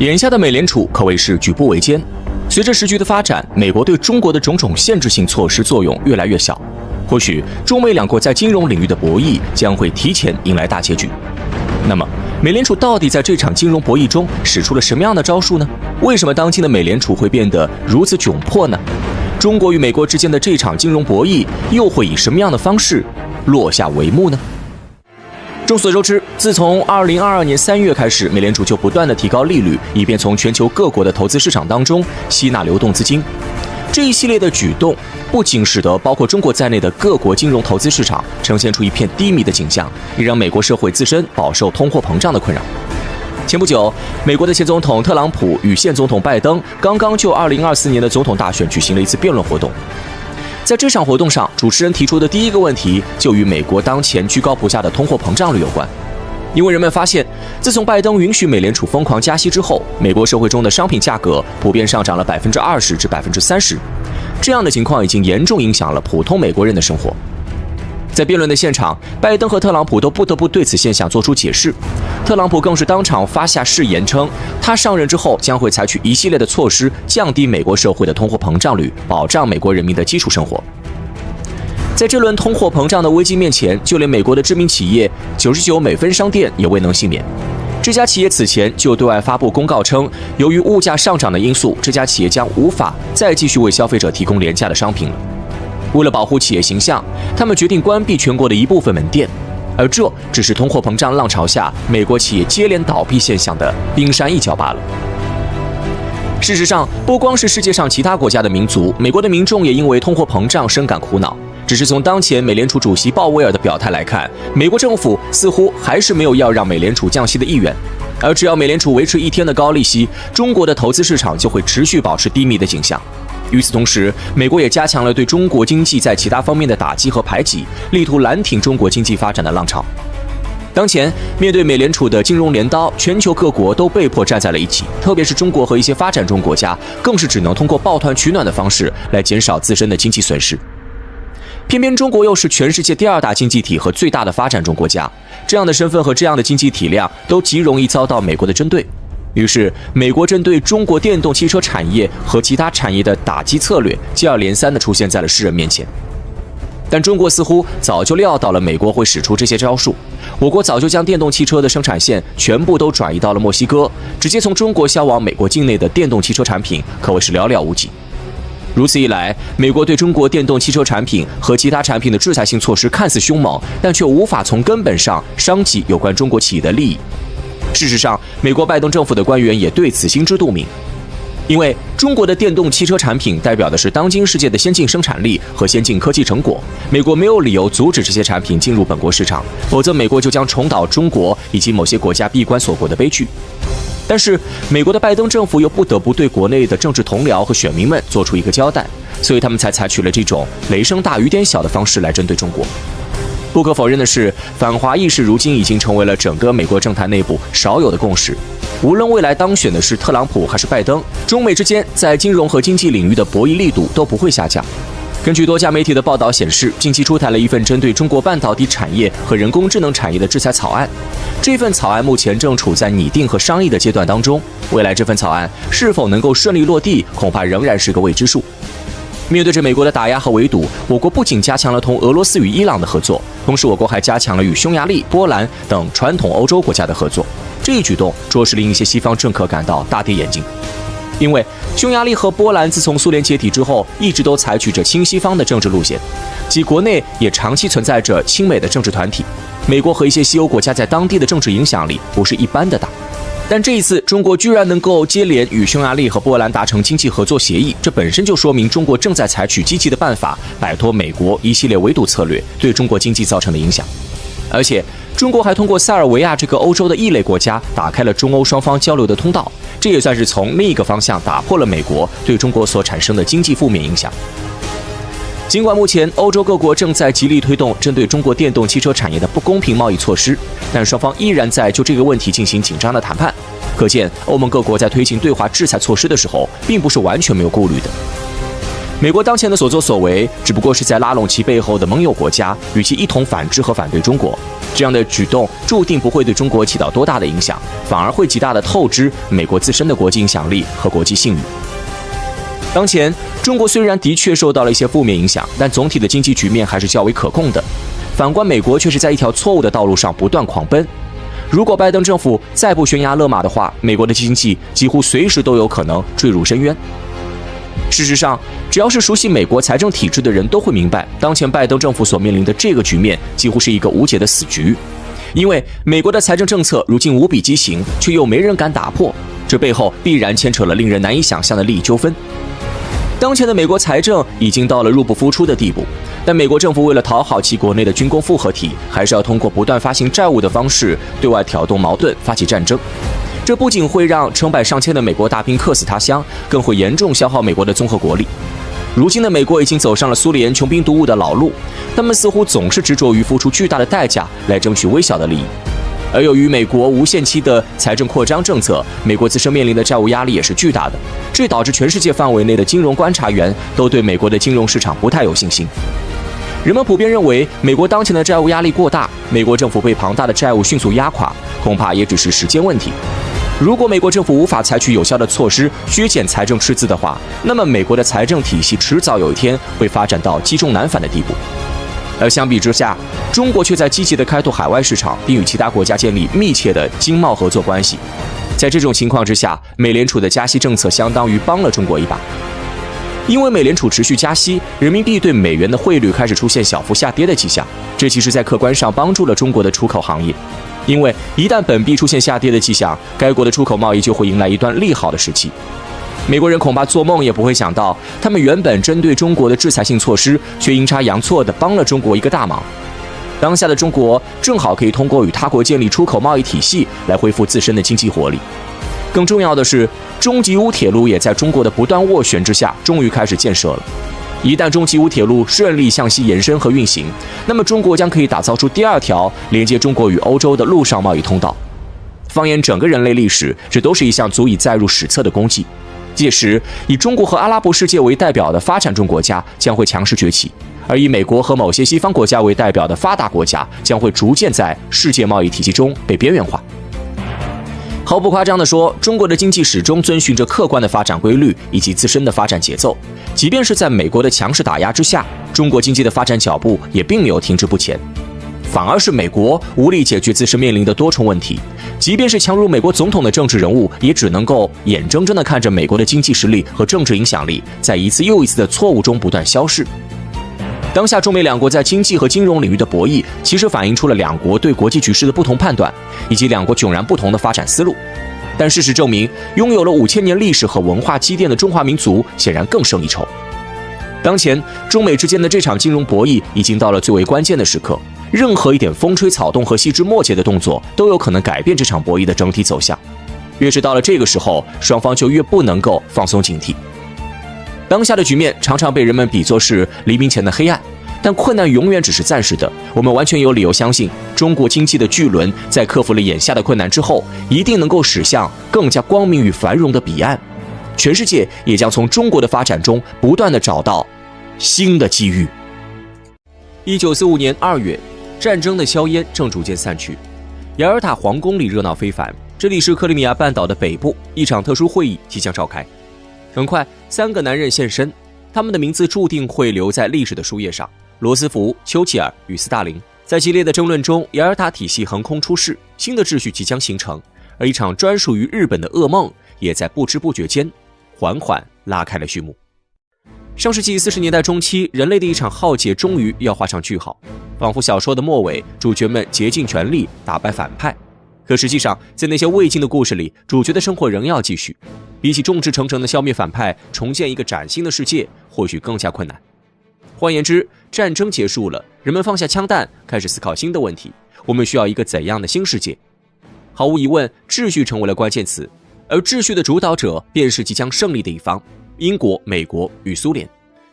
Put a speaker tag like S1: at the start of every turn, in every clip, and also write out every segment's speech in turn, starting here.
S1: 眼下的美联储可谓是举步维艰。随着时局的发展，美国对中国的种种限制性措施作用越来越小，或许中美两国在金融领域的博弈将会提前迎来大结局。那么，美联储到底在这场金融博弈中使出了什么样的招数呢？为什么当今的美联储会变得如此窘迫呢？中国与美国之间的这场金融博弈又会以什么样的方式落下帷幕呢？众所周知，自从2022年3月开始，美联储就不断地提高利率，以便从全球各国的投资市场当中吸纳流动资金。这一系列的举动不仅使得包括中国在内的各国金融投资市场呈现出一片低迷的景象，也让美国社会自身饱受通货膨胀的困扰。前不久，美国的前总统特朗普与现总统拜登刚刚就2024年的总统大选举行了一次辩论活动。在这场活动上，主持人提出的第一个问题就与美国当前居高不下的通货膨胀率有关。因为人们发现，自从拜登允许美联储疯狂加息之后，美国社会中的商品价格普遍上涨了20%至30%，这样的情况已经严重影响了普通美国人的生活。在辩论的现场，拜登和特朗普都不得不对此现象做出解释。特朗普更是当场发下誓言称，他上任之后将会采取一系列的措施，降低美国社会的通货膨胀率，保障美国人民的基础生活。在这轮通货膨胀的危机面前，就连美国的知名企业99美分商店也未能幸免。这家企业此前就对外发布公告称，由于物价上涨的因素，这家企业将无法再继续为消费者提供廉价的商品了。为了保护企业形象，他们决定关闭全国的一部分门店，而这只是通货膨胀浪潮下美国企业接连倒闭现象的冰山一角罢了。事实上，不光是世界上其他国家的民族，美国的民众也因为通货膨胀深感苦恼。只是从当前美联储主席鲍威尔的表态来看，美国政府似乎还是没有要让美联储降息的意愿。而只要美联储维持一天的高利息，中国的投资市场就会持续保持低迷的景象。与此同时，美国也加强了对中国经济在其他方面的打击和排挤，力图拦停中国经济发展的浪潮。当前，面对美联储的金融镰刀，全球各国都被迫站在了一起，特别是中国和一些发展中国家，更是只能通过抱团取暖的方式来减少自身的经济损失。偏偏中国又是全世界第2大经济体和最大的发展中国家，这样的身份和这样的经济体量都极容易遭到美国的针对。于是，美国针对中国电动汽车产业和其他产业的打击策略接二连三地出现在了世人面前。但中国似乎早就料到了美国会使出这些招数，我国早就将电动汽车的生产线全部都转移到了墨西哥，直接从中国销往美国境内的电动汽车产品可谓是寥寥无几。如此一来，美国对中国电动汽车产品和其他产品的制裁性措施看似凶猛，但却无法从根本上伤及有关中国企业的利益。事实上，美国拜登政府的官员也对此心知肚明，因为中国的电动汽车产品代表的是当今世界的先进生产力和先进科技成果，美国没有理由阻止这些产品进入本国市场，否则美国就将重蹈中国以及某些国家闭关锁国的悲剧。但是，美国的拜登政府又不得不对国内的政治同僚和选民们做出一个交代，所以他们才采取了这种雷声大雨点小的方式来针对中国。不可否认的是，反华意识如今已经成为了整个美国政坛内部少有的共识。无论未来当选的是特朗普还是拜登，中美之间在金融和经济领域的博弈力度都不会下降。根据多家媒体的报道显示，近期出台了一份针对中国半导体产业和人工智能产业的制裁草案。这份草案目前正处在拟定和商议的阶段当中，未来这份草案是否能够顺利落地，恐怕仍然是个未知数。面对着美国的打压和围堵，我国不仅加强了同俄罗斯与伊朗的合作，同时我国还加强了与匈牙利、波兰等传统欧洲国家的合作。这一举动着实令一些西方政客感到大跌眼镜。因为匈牙利和波兰自从苏联解体之后，一直都采取着亲西方的政治路线，其国内也长期存在着亲美的政治团体。美国和一些西欧国家在当地的政治影响力不是一般的大。但这一次，中国居然能够接连与匈牙利和波兰达成经济合作协议，这本身就说明中国正在采取积极的办法，摆脱美国一系列围堵策略对中国经济造成的影响。而且，中国还通过塞尔维亚这个欧洲的异类国家，打开了中欧双方交流的通道，这也算是从另一个方向打破了美国对中国所产生的经济负面影响。尽管目前欧洲各国正在极力推动针对中国电动汽车产业的不公平贸易措施，但双方依然在就这个问题进行紧张的谈判。可见，欧盟各国在推行对华制裁措施的时候，并不是完全没有顾虑的。美国当前的所作所为，只不过是在拉拢其背后的盟友国家，与其一同反制和反对中国。这样的举动注定不会对中国起到多大的影响，反而会极大的透支美国自身的国际影响力和国际信誉。当前，中国虽然的确受到了一些负面影响，但总体的经济局面还是较为可控的。反观美国，却是在一条错误的道路上不断狂奔。如果拜登政府再不悬崖勒马的话，美国的经济几乎随时都有可能坠入深渊。事实上，只要是熟悉美国财政体制的人都会明白，当前拜登政府所面临的这个局面几乎是一个无解的死局。因为美国的财政政策如今无比畸形，却又没人敢打破，这背后必然牵扯了令人难以想象的利益纠纷。当前的美国财政已经到了入不敷出的地步，但美国政府为了讨好其国内的军工复合体，还是要通过不断发行债务的方式对外挑动矛盾，发起战争。这不仅会让成百上千的美国大兵客死他乡，更会严重消耗美国的综合国力。如今的美国已经走上了苏联穷兵黩武的老路，他们似乎总是执着于付出巨大的代价来争取微小的利益。而由于美国无限期的财政扩张政策，美国自身面临的债务压力也是巨大的，这导致全世界范围内的金融观察员都对美国的金融市场不太有信心。人们普遍认为，美国当前的债务压力过大，美国政府被庞大的债务迅速压垮，恐怕也只是时间问题。如果美国政府无法采取有效的措施削减财政赤字的话，那么美国的财政体系迟早有一天会发展到积重难返的地步。而相比之下，中国却在积极地开拓海外市场，并与其他国家建立密切的经贸合作关系。在这种情况之下，美联储的加息政策相当于帮了中国一把。因为美联储持续加息，人民币对美元的汇率开始出现小幅下跌的迹象，这其实在客观上帮助了中国的出口行业。因为一旦本币出现下跌的迹象，该国的出口贸易就会迎来一段利好的时期。美国人恐怕做梦也不会想到，他们原本针对中国的制裁性措施，却阴差阳错地帮了中国一个大忙。当下的中国正好可以通过与他国建立出口贸易体系来恢复自身的经济活力。更重要的是，中吉乌铁路也在中国的不断斡旋之下，终于开始建设了。一旦中吉乌铁路顺利向西延伸和运行，那么中国将可以打造出第二条连接中国与欧洲的陆上贸易通道。放眼整个人类历史，这都是一项足以载入史册的功绩。届时，以中国和阿拉伯世界为代表的发展中国家将会强势崛起，而以美国和某些西方国家为代表的发达国家将会逐渐在世界贸易体系中被边缘化。毫不夸张地说，中国的经济始终遵循着客观的发展规律以及自身的发展节奏，即便是在美国的强势打压之下，中国经济的发展脚步也并没有停滞不前。反而是美国无力解决自身面临的多重问题，即便是强如美国总统的政治人物，也只能够眼睁睁地看着美国的经济实力和政治影响力在一次又一次的错误中不断消逝。当下中美两国在经济和金融领域的博弈，其实反映出了两国对国际局势的不同判断，以及两国迥然不同的发展思路。但事实证明，拥有了5000年历史和文化积淀的中华民族显然更胜一筹。当前中美之间的这场金融博弈已经到了最为关键的时刻，任何一点风吹草动和细枝末节的动作都有可能改变这场博弈的整体走向。越是到了这个时候，双方就越不能够放松警惕。当下的局面常常被人们比作是黎明前的黑暗，但困难永远只是暂时的。我们完全有理由相信，中国经济的巨轮在克服了眼下的困难之后，一定能够驶向更加光明与繁荣的彼岸。全世界也将从中国的发展中不断地找到新的机遇。1945年2月，战争的硝烟正逐渐散去，雅尔塔皇宫里热闹非凡。这里是克里米亚半岛的北部，一场特殊会议即将召开。很快，3个男人现身，他们的名字注定会留在历史的书页上：罗斯福、丘吉尔与斯大林。在激烈的争论中，雅尔塔体系横空出世，新的秩序即将形成，而一场专属于日本的噩梦也在不知不觉间缓缓拉开了序幕。上世纪40年代中期，人类的一场浩劫终于要画上句号，仿佛小说的末尾，主角们竭尽全力打败反派。可实际上，在那些未尽的故事里，主角的生活仍要继续。比起众志成城的消灭反派，重建一个崭新的世界，或许更加困难。换言之，战争结束了，人们放下枪弹，开始思考新的问题：我们需要一个怎样的新世界？毫无疑问，秩序成为了关键词，而秩序的主导者便是即将胜利的一方——英国、美国与苏联。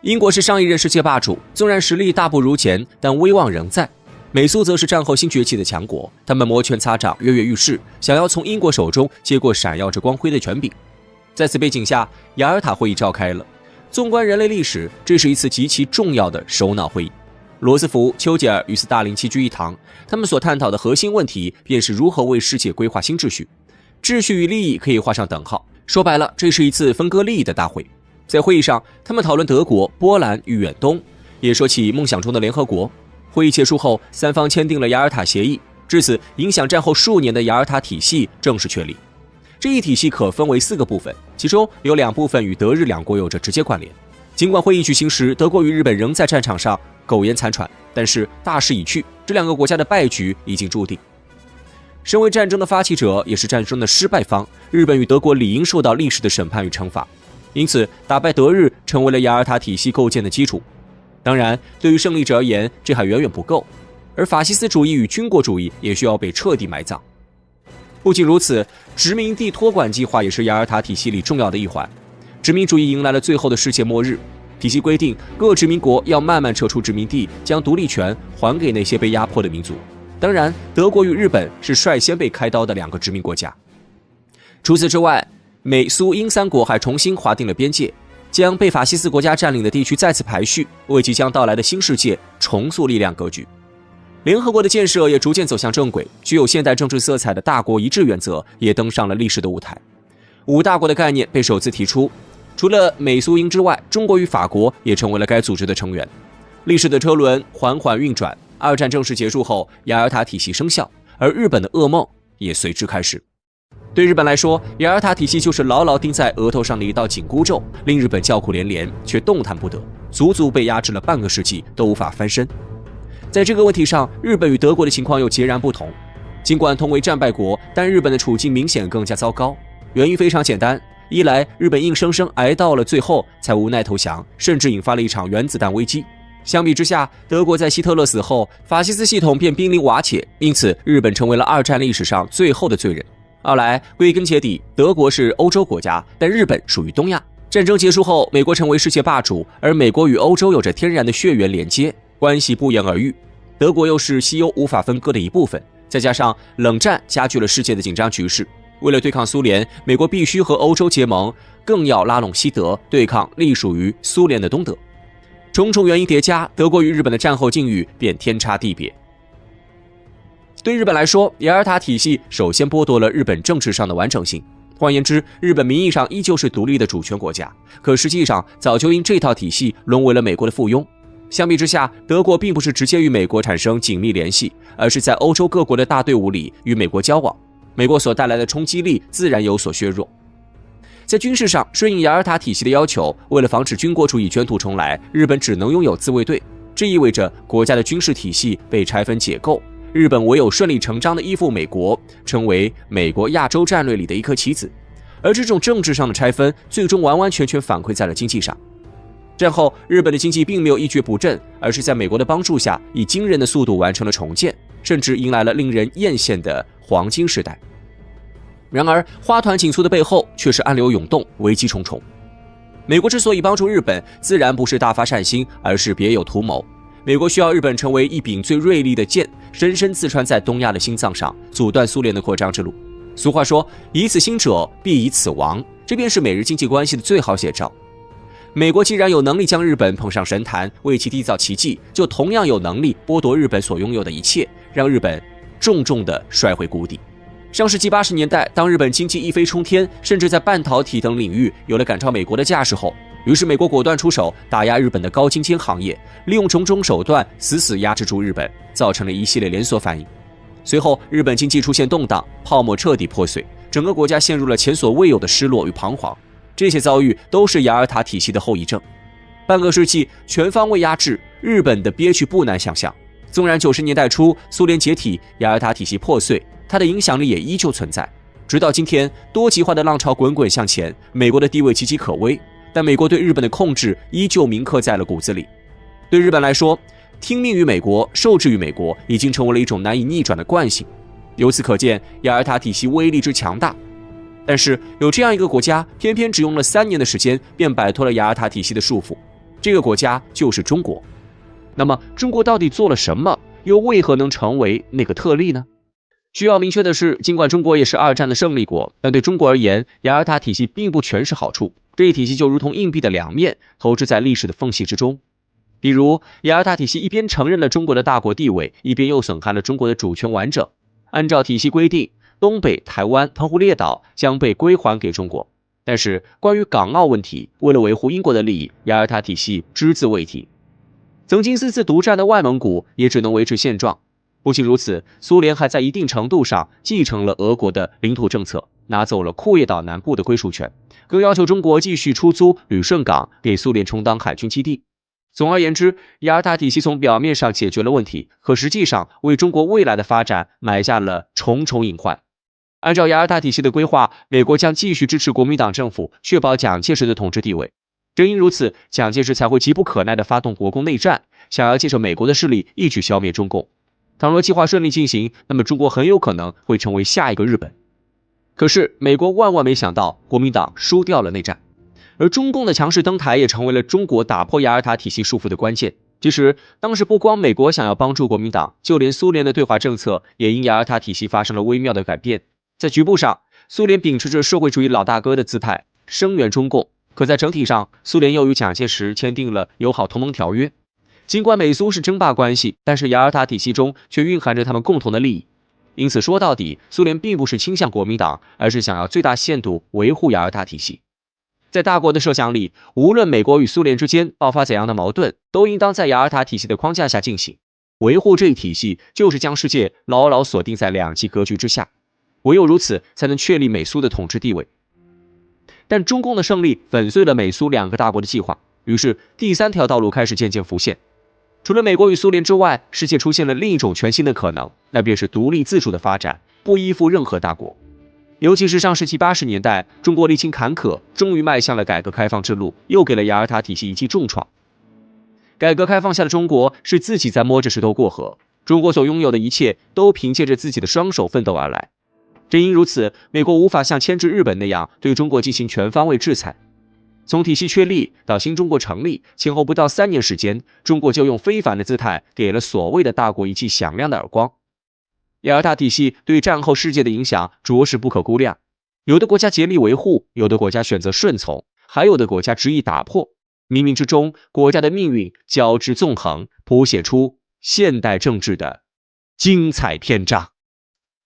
S1: 英国是上一任世界霸主，纵然实力大不如前，但威望仍在。美苏则是战后新崛起的强国，他们摩拳擦掌，跃跃欲试，想要从英国手中接过闪耀着光辉的权柄。在此背景下，雅尔塔会议召开了。纵观人类历史，这是一次极其重要的首脑会议。罗斯福、丘吉尔与斯大林齐聚一堂，他们所探讨的核心问题便是如何为世界规划新秩序。秩序与利益可以画上等号，说白了，这是一次分割利益的大会。在会议上，他们讨论德国、波兰与远东，也说起梦想中的联合国。会议结束后，三方签订了雅尔塔协议，至此，影响战后数年的雅尔塔体系正式确立。这一体系可分为4个部分，其中有2部分与德日两国有着直接关联。尽管会议举行时，德国与日本仍在战场上苟延残喘，但是大势已去，这2个国家的败局已经注定。身为战争的发起者，也是战争的失败方，日本与德国理应受到历史的审判与惩罚。因此，打败德日成为了雅尔塔体系构建的基础。当然，对于胜利者而言，这还远远不够，而法西斯主义与军国主义也需要被彻底埋葬。不仅如此，殖民地托管计划也是雅尔塔体系里重要的一环。殖民主义迎来了最后的世界末日。体系规定，各殖民国要慢慢撤出殖民地，将独立权还给那些被压迫的民族。当然，德国与日本是率先被开刀的2个殖民国家。除此之外，美苏英3国还重新划定了边界，将被法西斯国家占领的地区再次排序，为即将到来的新世界重塑力量格局。联合国的建设也逐渐走向正轨，具有现代政治色彩的大国一致原则也登上了历史的舞台。5大国的概念被首次提出，除了美苏英之外，中国与法国也成为了该组织的成员。历史的车轮缓缓运转，2战正式结束后，雅尔塔体系生效，而日本的噩梦也随之开始。对日本来说，雅尔塔体系就是牢牢钉在额头上的一道紧箍咒，令日本叫苦连连，却动弹不得，足足被压制了半个世纪都无法翻身。在这个问题上，日本与德国的情况又截然不同。尽管同为战败国，但日本的处境明显更加糟糕。原因非常简单，一来日本硬生生挨到了最后才无奈投降，甚至引发了一场原子弹危机。相比之下，德国在希特勒死后，法西斯系统便濒临瓦解，因此日本成为了2战历史上最后的罪人。二来，归根结底，德国是欧洲国家，但日本属于东亚。战争结束后，美国成为世界霸主，而美国与欧洲有着天然的血缘连接，关系不言而喻。德国又是西欧无法分割的一部分，再加上冷战加剧了世界的紧张局势。为了对抗苏联，美国必须和欧洲结盟，更要拉拢西德，对抗隶属于苏联的东德。种种原因叠加，德国与日本的战后境遇便天差地别。对日本来说，雅尔塔体系首先剥夺了日本政治上的完整性。换言之，日本名义上依旧是独立的主权国家，可实际上早就因这套体系沦为了美国的附庸。相比之下，德国并不是直接与美国产生紧密联系，而是在欧洲各国的大队伍里与美国交往，美国所带来的冲击力自然有所削弱。在军事上，顺应雅尔塔体系的要求，为了防止军国主义卷土重来，日本只能拥有自卫队，这意味着国家的军事体系被拆分解构，日本唯有顺理成章地依附美国，成为美国亚洲战略里的一颗棋子。而这种政治上的拆分，最终完完全全反馈在了经济上。战后，日本的经济并没有一蹶不振，而是在美国的帮助下，以惊人的速度完成了重建，甚至迎来了令人艳羡的黄金时代。然而，花团锦簇的背后却是暗流涌动，危机重重。美国之所以帮助日本，自然不是大发善心，而是别有图谋。美国需要日本成为一柄最锐利的剑，深深刺穿在东亚的心脏上，阻断苏联的扩张之路。俗话说，以此兴者，必以此亡，这便是美日经济关系的最好写照。美国既然有能力将日本捧上神坛，为其缔造奇迹，就同样有能力剥夺日本所拥有的一切，让日本重重地摔回谷底。上世纪80年代，当日本经济一飞冲天，甚至在半导体等领域有了赶超美国的架势后，于是美国果断出手，打压日本的高精尖行业，利用种种手段死死压制住日本，造成了一系列连锁反应。随后，日本经济出现动荡，泡沫彻底破碎，整个国家陷入了前所未有的失落与彷徨。这些遭遇都是雅尔塔体系的后遗症。半个世纪全方位压制，日本的憋屈不难想象。纵然90年代初苏联解体，雅尔塔体系破碎，它的影响力也依旧存在。直到今天，多极化的浪潮滚滚向前，美国的地位岌岌可危，但美国对日本的控制依旧铭刻在了骨子里。对日本来说，听命于美国，受制于美国，已经成为了一种难以逆转的惯性。由此可见，雅尔塔体系威力之强大。但是有这样一个国家，偏偏只用了3年的时间，便摆脱了雅尔塔体系的束缚。这个国家就是中国。那么，中国到底做了什么，又为何能成为那个特例呢？需要明确的是，尽管中国也是2战的胜利国，但对中国而言，雅尔塔体系并不全是好处。
S2: 这一体系就如同硬币的两面，投掷在历史的缝隙之中。比如，雅尔塔体系一边承认了中国的大国地位，一边又损害了中国的主权完整。按照体系规定，东北、台湾、澎湖列岛将被归还给中国。但是，关于港澳问题，为了维护英国的利益，雅尔塔体系只字未提。曾经私自独占的外蒙古也只能维持现状。不仅如此，苏联还在一定程度上继承了俄国的领土政策，拿走了库页岛南部的归属权，更要求中国继续出租旅顺港给苏联充当海军基地。总而言之，雅尔塔体系从表面上解决了问题，可实际上为中国未来的发展埋下了重重隐患。按照雅尔塔体系的规划，美国将继续支持国民党政府，确保蒋介石的统治地位。正因如此，蒋介石才会急不可耐地发动国共内战，想要借着美国的势力一举消灭中共。倘若计划顺利进行，那么中国很有可能会成为下一个日本。可是，美国万万没想到，国民党输掉了内战。而中共的强势登台也成为了中国打破雅尔塔体系束缚的关键。其实，当时不光美国想要帮助国民党，就连苏联的对华政策也因雅尔塔体系发生了微妙的改变。在局部上，苏联秉持着社会主义老大哥的姿态，声援中共；可在整体上，苏联又与蒋介石签订了友好同盟条约。尽管美苏是争霸关系，但是雅尔塔体系中却蕴含着他们共同的利益。因此说到底，苏联并不是倾向国民党，而是想要最大限度维护雅尔塔体系。在大国的设想里，无论美国与苏联之间爆发怎样的矛盾，都应当在雅尔塔体系的框架下进行。维护这一体系，就是将世界牢牢锁定在两极格局之下。唯有如此，才能确立美苏的统治地位。但中共的胜利粉碎了美苏两个大国的计划，于是第三条道路开始渐渐浮现。除了美国与苏联之外，世界出现了另一种全新的可能，那便是独立自主的发展，不依附任何大国。尤其是上世纪80年代，中国历经坎坷，终于迈向了改革开放之路，又给了雅尔塔体系一记重创。改革开放下的中国是自己在摸着石头过河，中国所拥有的一切都凭借着自己的双手奋斗而来。正因如此，美国无法像牵制日本那样对中国进行全方位制裁。从体系确立到新中国成立，前后不到3年时间，中国就用非凡的姿态给了所谓的大国一记响亮的耳光。雅尔塔体系对战后世界的影响着实不可估量，有的国家竭力维护，有的国家选择顺从，还有的国家执意打破。冥冥之中，国家的命运交织纵横，谱写出现代政治的精彩篇章。